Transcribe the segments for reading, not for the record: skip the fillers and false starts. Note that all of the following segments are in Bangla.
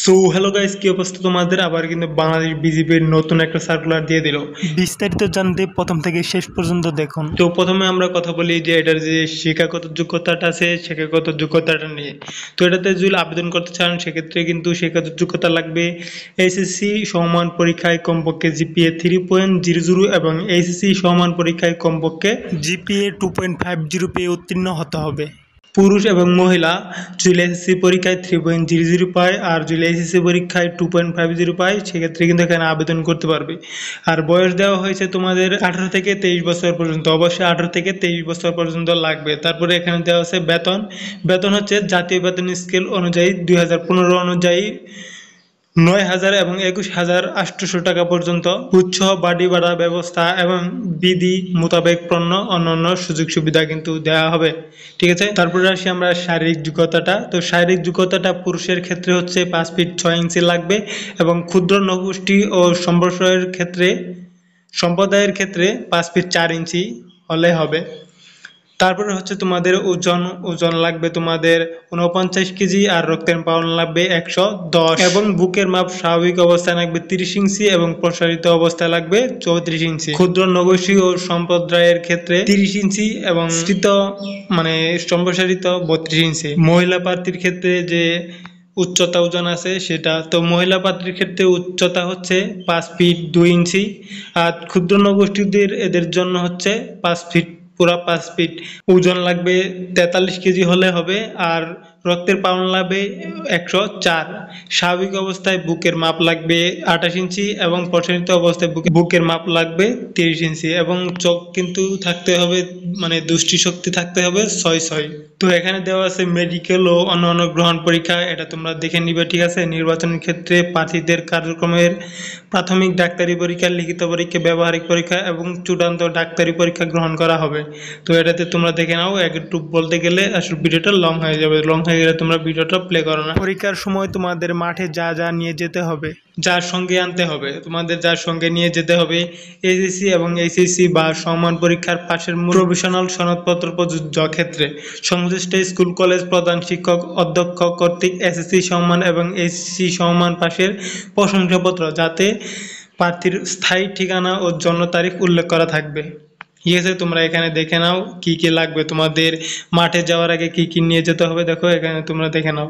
সো হ্যালো গাইস, কি অবস্থা তোমাদের? আবার কিন্তু বাংলাদেশ বিজেপির নতুন একটা সার্কুলার দিয়ে দিল। বিস্তারিত জানতে প্রথম থেকে শেষ পর্যন্ত দেখুন। তো প্রথমে আমরা কথা বলি যে এটার যে শিক্ষাগত যোগ্যতাটা আছে, শিক্ষাগত যোগ্যতাটা নিয়ে। তো এটাতে যদি আবেদন করতে চান সেক্ষেত্রে কিন্তু শিক্ষাগত যোগ্যতা লাগবে এইচএসসি সমমান পরীক্ষায় কমপক্ষে জিপিএ 3.00 এবং এইচএসসি সমমান পরীক্ষায় কমপক্ষে জিপিএ 2.50 পেয়ে উত্তীর্ণ হতে হবে। পুরুষ এবং মহিলা যদি এসএসসি পরীক্ষায় 3.00 পায় আর যদি এসএসসি পরীক্ষায় 2.50 পায় সেক্ষেত্রে কিন্তু এখানে আবেদন করতে পারবে। আর বয়স দেওয়া হয়েছে তোমাদের 18 থেকে 23 বছর পর্যন্ত, অবশ্যই 18 থেকে 23 বছর পর্যন্ত লাগবে। তারপরে এখানে দেওয়া আছে বেতন। বেতন হচ্ছে জাতীয় বেতন স্কেল অনুযায়ী 2015 অনুযায়ী 9,000 এবং 21,800 টাকা পর্যন্ত উচ্চ বাড়ি ভাড়া ব্যবস্থা এবং বিধি মোতাবেক পণ্য অন্যান্য সুযোগ সুবিধা কিন্তু দেওয়া হবে। ঠিক আছে, তারপরে আসি আমরা শারীরিক যোগ্যতাটা। তো শারীরিক যোগ্যতাটা পুরুষের ক্ষেত্রে হচ্ছে 5 ফিট 6 ইঞ্চি লাগবে এবং ক্ষুদ্র নগোষ্ঠী ও সম্প্রদায়ের ক্ষেত্রে 5 ফিট 4 ইঞ্চি হলে হবে। তারপরে হচ্ছে তোমাদের ওজন লাগবে তোমাদের 49 কেজি আর রক্তের পাউন্ড লাগবে 110 এবং বুকের মাপ স্বাভাবিক অবস্থায় লাগবে 30 ইঞ্চি এবং প্রসারিত অবস্থায় লাগবে 34 ইঞ্চি। ক্ষুদ্র নগোষ্ঠী ও সম্প্রদায়ের ক্ষেত্রে 30 ইঞ্চি এবং সম্প্রসারিত 32 ইঞ্চি। মহিলা প্রার্থীর ক্ষেত্রে যে উচ্চতা ওজন আছে সেটা, তো মহিলা প্রার্থীর ক্ষেত্রে উচ্চতা হচ্ছে 5 ফিট 2 ইঞ্চি আর ক্ষুদ্র নগোষ্ঠীদের এদের জন্য হচ্ছে 5 ফিট, পুরা 5 ফিট। ওজন লাগবে 43 কেজি হলে হবে আর রক্তের পাউন্ড লাগবে 104। স্বাভাবিক অবস্থায় বুকের মাপ লাগবে 28 ইঞ্চি এবং প্রসারিত অবস্থায় বুকের মাপ লাগবে 30 ইঞ্চি এবং চোখ কিন্তু থাকতে হবে, দৃষ্টি শক্তি থাকতে হবে 6/6। তো এখানে দেওয়া আছে মেডিকেল ও অন্যান্য গ্রহণ পরীক্ষা, এটা তোমরা দেখে নিবে। ঠিক আছে, নির্বাচনের ক্ষেত্রে প্রার্থীদের কার্যক্রমের প্রাথমিক ডাক্তারি পরীক্ষা, লিখিত পরীক্ষা, ব্যবহারিক পরীক্ষা এবং চূড়ান্ত ডাক্তারি পরীক্ষা গ্রহণ করা হবে। তো এটাতে তোমরা দেখে নাও। একটু বলতে গেলে আসলে ভিডিওটা লং হয়ে যাবে, লং হয়ে গেলে তোমরা ভিডিওটা প্লে করো না। পরীক্ষার সময় তোমাদের মাঠে যা যা নিয়ে যেতে হবে, যার সঙ্গে আনতে হবে, তোমাদের যার সঙ্গে নিয়ে যেতে হবে এসএসসি এবং এইচএসসি বা সমান পরীক্ষার পাশের প্রভিশনাল সনদপত্র প্রযোজ্য ক্ষেত্রে সংশ্লিষ্ট স্কুল কলেজ প্রধান শিক্ষক অধ্যক্ষ কর্তৃক এসএসসি সম্মান এবং এইচএসসি সম্মান পাশের প্রশংসাপত্র, যাতে প্রার্থীর স্থায়ী ঠিকানা ও জন্ম তারিখ উল্লেখ করা থাকবে। ঠিক আছে, তোমরা এখানে দেখে নাও কি কি লাগবে তোমাদের মাঠে যাওয়ার আগে কি কি নিয়ে যেতে হবে। দেখো এখানে তোমরা দেখে নাও।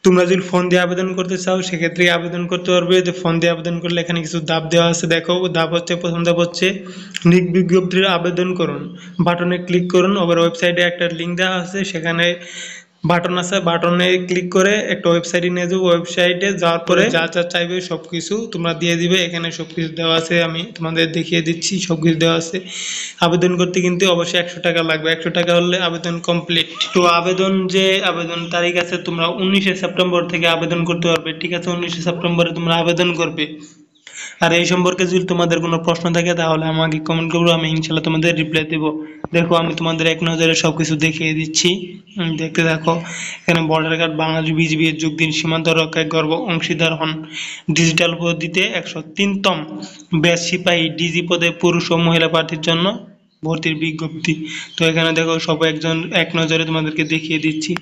তোমরা যদি ফোন দিয়ে আবেদন করতে চাও সেক্ষেত্রে আবেদন করতে পারবে। যে ফোন দিয়ে আবেদন করলে এখানে কিছু ধাপ দেওয়া আছে। দেখো ধাপ হচ্ছে, প্রথম ধাপ হচ্ছে নিয়োগ বিজ্ঞপ্তির আবেদন করুন বাটনে ক্লিক করুন। আবার ওয়েবসাইটে একটা লিঙ্ক দেওয়া আছে, সেখানে বাটন আছে, বাটনে ক্লিক করে একটা ওয়েবসাইটে নিয়ে যাবো। ওয়েবসাইটে যাওয়ার পরে যা যা চাইবে সবকিছু তোমরা দিয়ে দিবে। এখানে সবকিছু দেওয়া আছে, আমি তোমাদের দেখিয়ে দিচ্ছি। সবকিছু দেওয়া আছে। আবেদন করতে কিন্তু অবশ্যই 100 টাকা লাগবে। 100 টাকা হলে আবেদন কমপ্লিট। তো আবেদন তারিখ আছে, তোমরা 19শে সেপ্টেম্বর থেকে আবেদন করতে পারবে। ঠিক আছে, 19শে সেপ্টেম্বরে তোমরা আবেদন করবে। আর এই সম্পর্কে যদি তোমাদের কোনো প্রশ্ন থাকে তাহলে আমাকে কমেন্ট করবো, আমি ইনশাল্লাহ তোমাদের রিপ্লাই দেবো। দেখো আমি তোমাদের এক নজরে সবকিছু দেখিয়ে দিচ্ছি, দেখতে থাকো। এখানে বর্ডার গার্ড বাংলাদেশ বিজিবি এর যোগ দিন, সীমান্ত রক্ষায় গর্ব অংশীদার হন। ডিজিটাল পদ্ধতিতে 103তম ব্যাচ সিপাহী ডিজি পদে পুরুষ ও মহিলা প্রার্থীর জন্য ভর্তির বিজ্ঞপ্তি। তো এখানে দেখো সব এক নজরে তোমাদেরকে দেখিয়ে দিচ্ছি।